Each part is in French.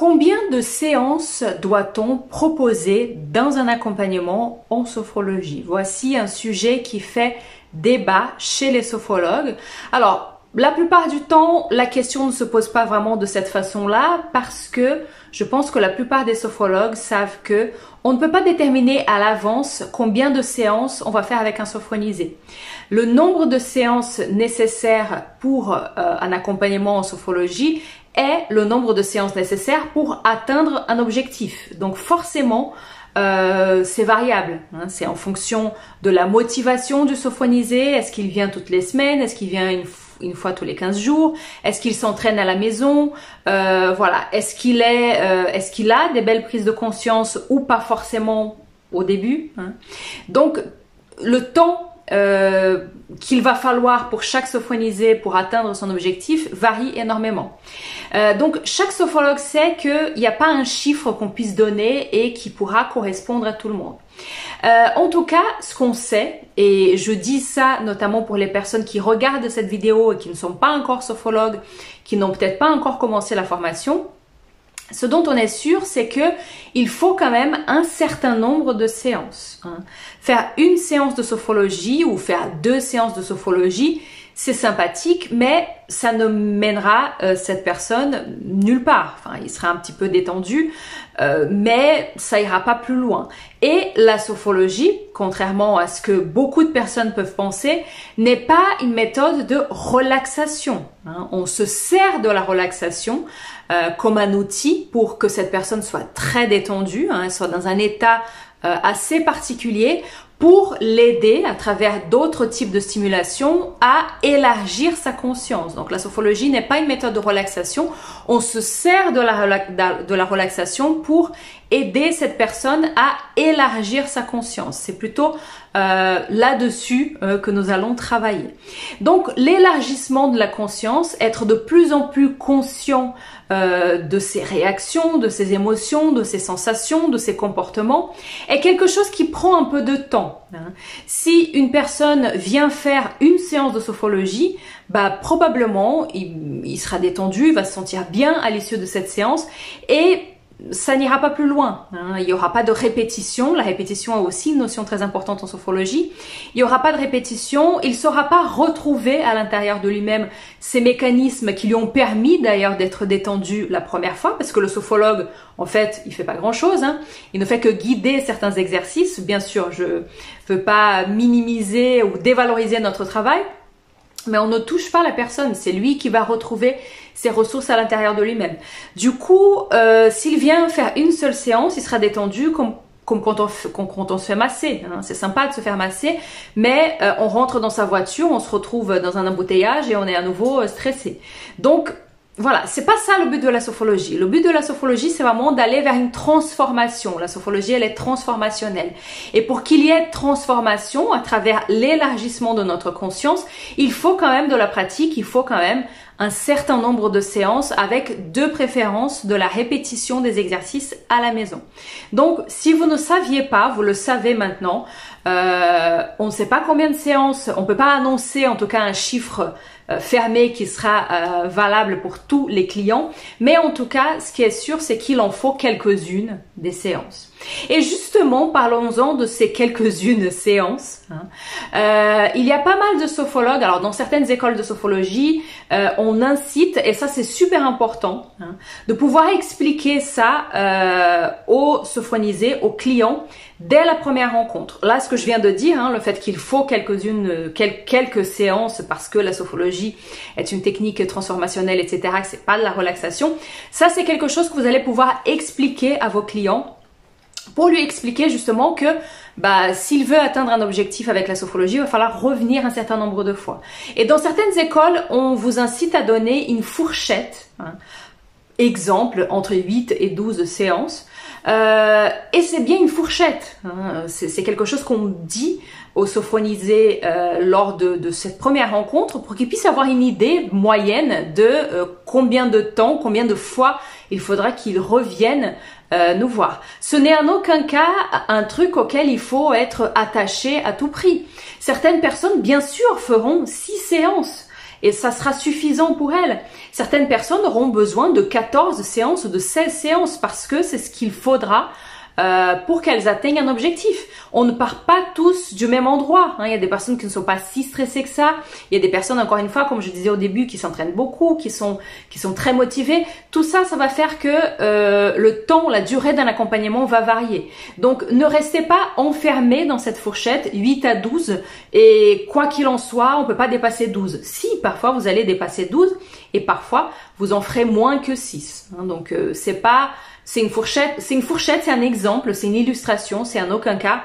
Combien de séances doit-on proposer dans un accompagnement en sophrologie? Voici un sujet qui fait débat chez les sophrologues. Alors, la plupart du temps, la question ne se pose pas vraiment de cette façon-là parce que je pense que la plupart des sophrologues savent que on ne peut pas déterminer à l'avance combien de séances on va faire avec un sophronisé. Le nombre de séances nécessaires pour un accompagnement en sophrologie est le nombre de séances nécessaires pour atteindre un objectif. Donc forcément, c'est variable. Hein. C'est en fonction de la motivation du sophronisé. Est-ce qu'il vient toutes les semaines? Est-ce qu'il vient une fois tous les 15 jours? Est-ce qu'il s'entraîne à la maison? Voilà. Est-ce qu'il a des belles prises de conscience ou pas forcément au début, hein? Donc, le temps qu'il va falloir pour chaque sophronisé pour atteindre son objectif varie énormément. Donc chaque sophrologue sait qu'il n'y a pas un chiffre qu'on puisse donner et qui pourra correspondre à tout le monde. En tout cas, ce qu'on sait, et je dis ça notamment pour les personnes qui regardent cette vidéo et qui ne sont pas encore sophrologues, qui n'ont peut-être pas encore commencé la formation, ce dont on est sûr, c'est que il faut quand même un certain nombre de séances. Hein. Faire une séance de sophrologie ou faire 2 séances de sophrologie, c'est sympathique, mais ça ne mènera cette personne nulle part. Enfin, il sera un petit peu détendu, mais ça ira pas plus loin. Et la sophrologie, contrairement à ce que beaucoup de personnes peuvent penser, n'est pas une méthode de relaxation. Hein. On se sert de la relaxation comme un outil pour que cette personne soit très détendue, hein, soit dans un état assez particulier, pour l'aider à travers d'autres types de stimulation à élargir sa conscience. Donc la sophrologie n'est pas une méthode de relaxation, on se sert de la relaxation pour aider cette personne à élargir sa conscience. C'est plutôt là-dessus que nous allons travailler. Donc l'élargissement de la conscience, être de plus en plus conscient de ses réactions, de ses émotions, de ses sensations, de ses comportements, est quelque chose qui prend un peu de temps. Hein. Si une personne vient faire une séance de sophrologie, bah probablement il sera détendu, il va se sentir bien à l'issue de cette séance et ça n'ira pas plus loin. Hein. Il n'y aura pas de répétition. La répétition est aussi une notion très importante en sophrologie. Il n'y aura pas de répétition. Il ne saura pas retrouver à l'intérieur de lui-même ces mécanismes qui lui ont permis d'ailleurs d'être détendu la première fois, parce que le sophrologue, en fait, il fait pas grand-chose. Hein. Il ne fait que guider certains exercices. Bien sûr, je ne veux pas minimiser ou dévaloriser notre travail, mais on ne touche pas la personne, c'est lui qui va retrouver ses ressources à l'intérieur de lui-même. Du coup, s'il vient faire une seule séance, il sera détendu comme quand on se fait masser. Hein. C'est sympa de se faire masser, mais on rentre dans sa voiture, on se retrouve dans un embouteillage et on est à nouveau stressé. Donc, voilà, c'est pas ça le but de la sophrologie. Le but de la sophrologie, c'est vraiment d'aller vers une transformation. La sophrologie, elle est transformationnelle. Et pour qu'il y ait transformation à travers l'élargissement de notre conscience, il faut quand même de la pratique, il faut quand même un certain nombre de séances avec de préférence de la répétition des exercices à la maison. Donc, si vous ne saviez pas, vous le savez maintenant, on ne sait pas combien de séances, on peut pas annoncer en tout cas un chiffre fermé qui sera valable pour tous les clients, mais en tout cas ce qui est sûr, c'est qu'il en faut quelques-unes des séances. Et justement, parlons-en de ces quelques-unes séances. Hein. Il y a pas mal de sophrologues, alors dans certaines écoles de sophrologie, on incite, et ça c'est super important, hein, de pouvoir expliquer ça aux sophronisés, aux clients, dès la première rencontre. Là, ce que je viens de dire, hein, le fait qu'il faut quelques séances parce que la sophrologie est une technique transformationnelle, etc., que c'est pas de la relaxation, ça c'est quelque chose que vous allez pouvoir expliquer à vos clients pour lui expliquer justement que s'il veut atteindre un objectif avec la sophrologie, il va falloir revenir un certain nombre de fois. Et dans certaines écoles, on vous incite à donner une fourchette, hein, exemple, entre 8 et 12 séances. Et c'est bien une fourchette. Hein. C'est quelque chose qu'on dit aux sophronisés lors de cette première rencontre pour qu'ils puissent avoir une idée moyenne de combien de temps, combien de fois il faudra qu'ils reviennent nous voir. Ce n'est en aucun cas un truc auquel il faut être attaché à tout prix. Certaines personnes, bien sûr, feront 6 séances. et ça sera suffisant pour elles. Certaines personnes auront besoin de 14 séances ou de 16 séances parce que c'est ce qu'il faudra pour qu'elles atteignent un objectif. On ne part pas tous du même endroit. Il y a des personnes qui ne sont pas si stressées que ça. Il y a des personnes, encore une fois, comme je disais au début, qui s'entraînent beaucoup, qui sont très motivées. Tout ça, ça va faire que le temps, la durée d'un accompagnement va varier. Donc, ne restez pas enfermés dans cette fourchette 8 à 12 et quoi qu'il en soit, on ne peut pas dépasser 12. Si, parfois, vous allez dépasser 12 et parfois, vous en ferez moins que 6. Donc, c'est une fourchette, c'est un exemple, c'est une illustration, c'est en aucun cas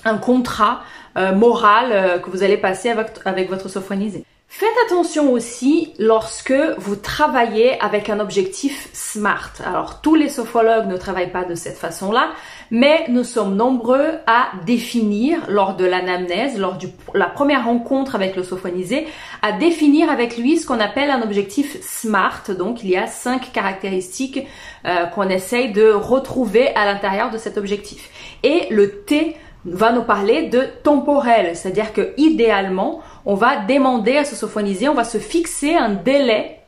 un contrat moral que vous allez passer avec votre sophronisé. Faites attention aussi lorsque vous travaillez avec un objectif SMART. Alors, tous les sophrologues ne travaillent pas de cette façon-là, mais nous sommes nombreux à définir lors de l'anamnèse, lors de la première rencontre avec le sophronisé, à définir avec lui ce qu'on appelle un objectif SMART. Donc, il y a 5 caractéristiques qu'on essaye de retrouver à l'intérieur de cet objectif. Et le T va nous parler de temporel, c'est-à-dire que idéalement, on va demander à se sophoniser, on va se fixer un délai,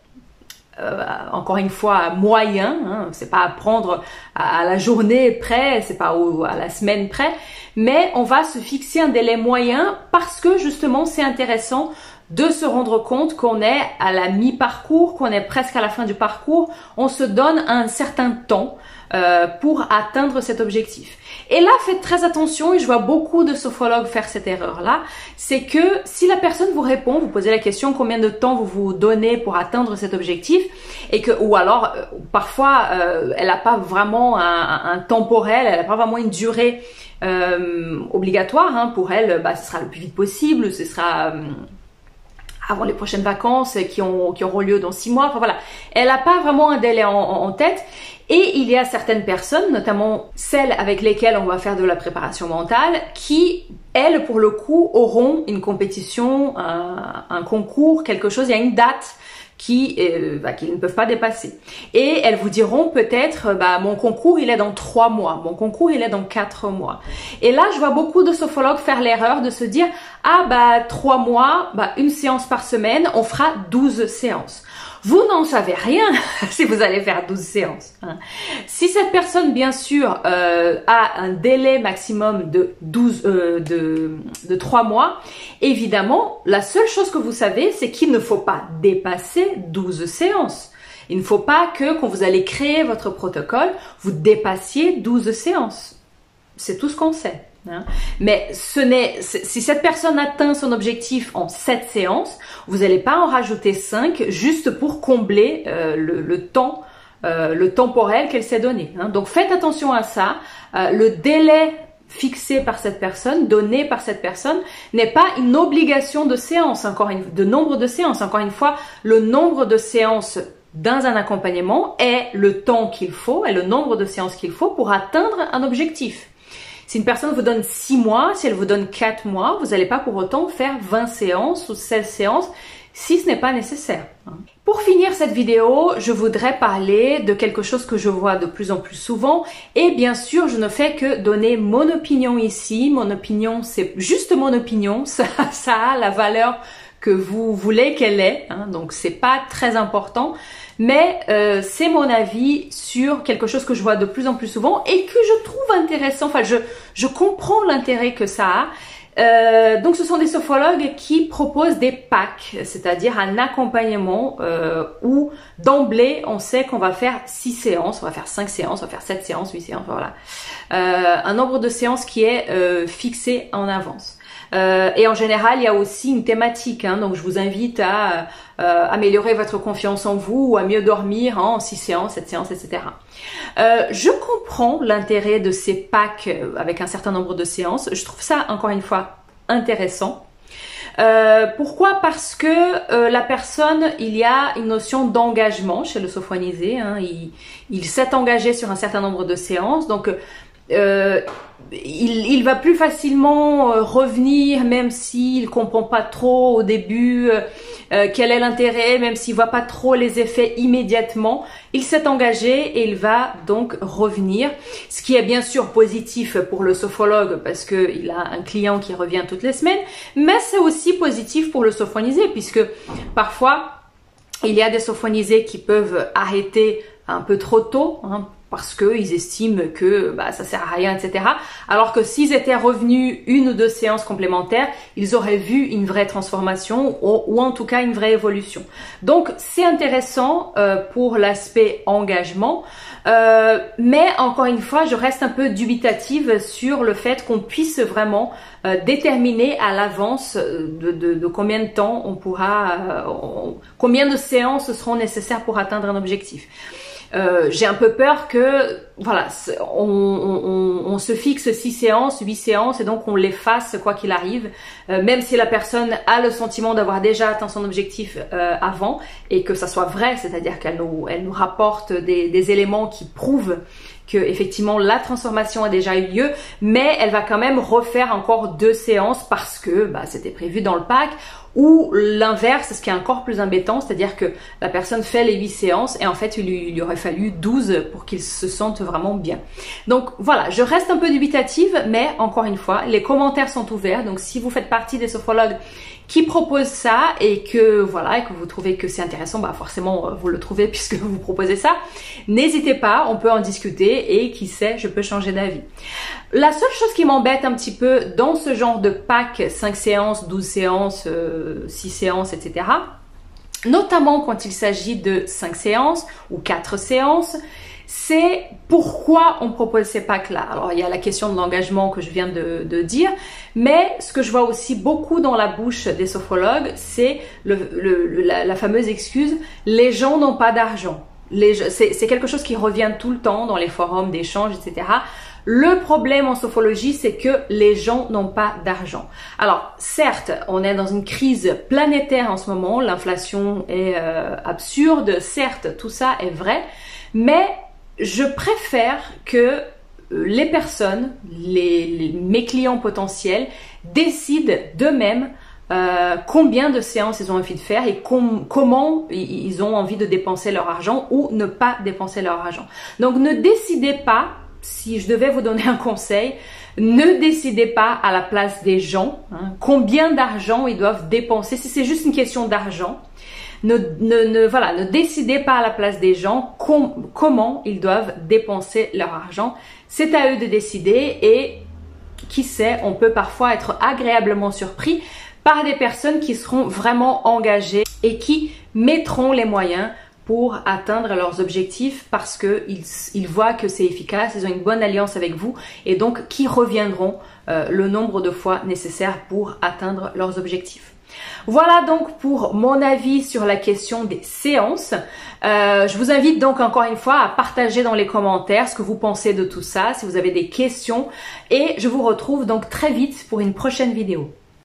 encore une fois moyen, c'est pas à prendre à la journée près, c'est pas à la semaine près, mais on va se fixer un délai moyen parce que justement c'est intéressant de se rendre compte qu'on est à la mi-parcours, qu'on est presque à la fin du parcours, on se donne un certain temps pour atteindre cet objectif. Et là, faites très attention, et je vois beaucoup de sophrologues faire cette erreur-là, c'est que si la personne vous répond, vous posez la question combien de temps vous vous donnez pour atteindre cet objectif, et que, ou alors, parfois, elle n'a pas vraiment un temporel, elle n'a pas vraiment une durée obligatoire, pour elle, ce sera le plus vite possible, ce sera avant les prochaines vacances qui auront lieu dans 6 mois, enfin voilà, elle n'a pas vraiment un délai en tête. Et il y a certaines personnes, notamment celles avec lesquelles on va faire de la préparation mentale, qui, elles, pour le coup, auront une compétition, un concours, quelque chose, il y a une date qu'ils ne peuvent pas dépasser. Et elles vous diront peut-être, mon concours, il est dans 3 mois, mon concours, il est dans 4 mois. Et là, je vois beaucoup de sophrologues faire l'erreur de se dire, 3 mois, une séance par semaine, on fera 12 séances. Vous n'en savez rien si vous allez faire 12 séances. Si cette personne, bien sûr, a un délai maximum de 3 mois, évidemment, la seule chose que vous savez, c'est qu'il ne faut pas dépasser 12 séances. Il ne faut pas que, quand vous allez créer votre protocole, vous dépassiez 12 séances. C'est tout ce qu'on sait. Mais si cette personne atteint son objectif en 7 séances, vous n'allez pas en rajouter 5 juste pour combler le temporel qu'elle s'est donné. Donc faites attention à ça. Le délai fixé par cette personne, donné par cette personne, n'est pas une obligation de séance, de nombre de séances. Encore une fois, le nombre de séances dans un accompagnement est le temps qu'il faut, est le nombre de séances qu'il faut pour atteindre un objectif. Si une personne vous donne 6 mois, si elle vous donne 4 mois, vous n'allez pas pour autant faire 20 séances ou 16 séances si ce n'est pas nécessaire. Pour finir cette vidéo, je voudrais parler de quelque chose que je vois de plus en plus souvent. Et bien sûr, je ne fais que donner mon opinion ici. Mon opinion, c'est juste mon opinion. Ça a la valeur que vous voulez qu'elle ait. Donc, c'est pas très important. Mais c'est mon avis sur quelque chose que je vois de plus en plus souvent et que je trouve intéressant. Enfin, je comprends l'intérêt que ça a. Donc, ce sont des sophrologues qui proposent des packs, c'est-à-dire un accompagnement où d'emblée, on sait qu'on va faire 6 séances, on va faire 5 séances, on va faire 7 séances, 8 séances, voilà. Un nombre de séances qui est fixé en avance. Et en général, il y a aussi une thématique, donc je vous invite à améliorer votre confiance en vous ou à mieux dormir en 6 séances, 7 séances, etc. Je comprends l'intérêt de ces packs avec un certain nombre de séances. Je trouve ça, encore une fois, intéressant. Pourquoi? Parce que la personne, il y a une notion d'engagement chez le sophronisé. Il s'est engagé sur un certain nombre de séances. Donc, il va plus facilement revenir, même s'il comprend pas trop au début quel est l'intérêt, même s'il voit pas trop les effets immédiatement. Il s'est engagé et il va donc revenir, ce qui est bien sûr positif pour le sophrologue parce que il a un client qui revient toutes les semaines, mais c'est aussi positif pour le sophronisé puisque parfois il y a des sophronisés qui peuvent arrêter un peu trop tôt, hein, parce qu'ils estiment que ça sert à rien, etc. Alors que s'ils étaient revenus 1 ou 2 séances complémentaires, ils auraient vu une vraie transformation ou en tout cas une vraie évolution. Donc c'est intéressant pour l'aspect engagement, mais encore une fois, je reste un peu dubitative sur le fait qu'on puisse vraiment déterminer à l'avance de combien de temps on pourra, combien de séances seront nécessaires pour atteindre un objectif. J'ai un peu peur que voilà, on se fixe 6 séances, 8 séances et donc on les fasse quoi qu'il arrive, même si la personne a le sentiment d'avoir déjà atteint son objectif avant et que ça soit vrai, c'est-à-dire qu'elle nous rapporte des éléments qui prouvent que effectivement la transformation a déjà eu lieu, mais elle va quand même refaire encore 2 séances parce que c'était prévu dans le pack, ou l'inverse, ce qui est encore plus embêtant, c'est-à-dire que la personne fait les 8 séances et en fait il lui aurait fallu 12 pour qu'il se sente vraiment bien. Donc voilà, je reste un peu dubitative, mais encore une fois, les commentaires sont ouverts, donc si vous faites partie des sophrologues qui propose ça et que voilà, et que vous trouvez que c'est intéressant, forcément vous le trouvez puisque vous proposez ça, n'hésitez pas, on peut en discuter et qui sait, je peux changer d'avis. La seule chose qui m'embête un petit peu dans ce genre de pack, 5 séances, 12 séances, 6 séances, etc., notamment quand il s'agit de 5 séances ou 4 séances, c'est pourquoi on propose ces packs-là. Alors, il y a la question de l'engagement que je viens de dire, mais ce que je vois aussi beaucoup dans la bouche des sophrologues, c'est la fameuse excuse « les gens n'ont pas d'argent ». C'est quelque chose qui revient tout le temps dans les forums d'échange, etc. Le problème en sophrologie, c'est que les gens n'ont pas d'argent. Alors, certes, on est dans une crise planétaire en ce moment, l'inflation est absurde, certes, tout ça est vrai, mais je préfère que les personnes, mes clients potentiels, décident d'eux-mêmes combien de séances ils ont envie de faire et comment ils ont envie de dépenser leur argent ou ne pas dépenser leur argent. Donc ne décidez pas, si je devais vous donner un conseil, ne décidez pas à la place des gens combien d'argent ils doivent dépenser, si c'est juste une question d'argent. Ne décidez pas à la place des gens comment ils doivent dépenser leur argent. C'est à eux de décider et qui sait, on peut parfois être agréablement surpris par des personnes qui seront vraiment engagées et qui mettront les moyens pour atteindre leurs objectifs parce qu'ils voient que c'est efficace, ils ont une bonne alliance avec vous et donc qui reviendront le nombre de fois nécessaire pour atteindre leurs objectifs. Voilà donc pour mon avis sur la question des séances. Je vous invite donc encore une fois à partager dans les commentaires ce que vous pensez de tout ça, si vous avez des questions et je vous retrouve donc très vite pour une prochaine vidéo.